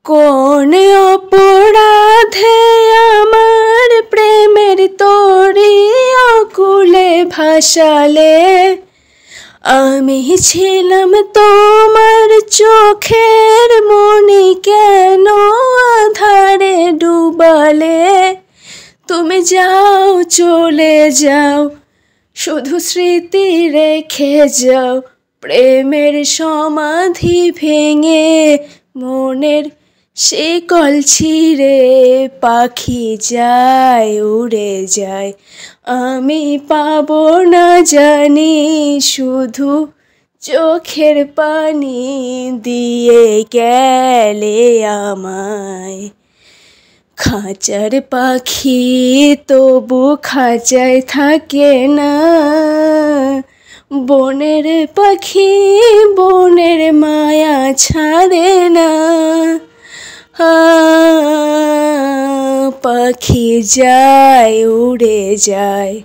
কোন অপরাধে আমার প্রেমের তরি অকুলে ভাসালে। আমি ছিলাম তোমার চোখের মনি, কেন আধারে ডুবালে। তুমি যাও, চলে যাও, শুধু স্মৃতি রেখে যাও। প্রেমের সমাধি ভেঙে মনের শিকল ছিঁড়ে পাখি যায়, উড়ে যায়। আমি পাবো না জানি, শুধু চোখের পানি দিয়ে গেলে আমায়। খাঁচার পাখি তবু খাঁচায় থাকে না, বনের পাখি বনের মায়া ছাড়ে না। পাখি যায়, উড়ে যায়।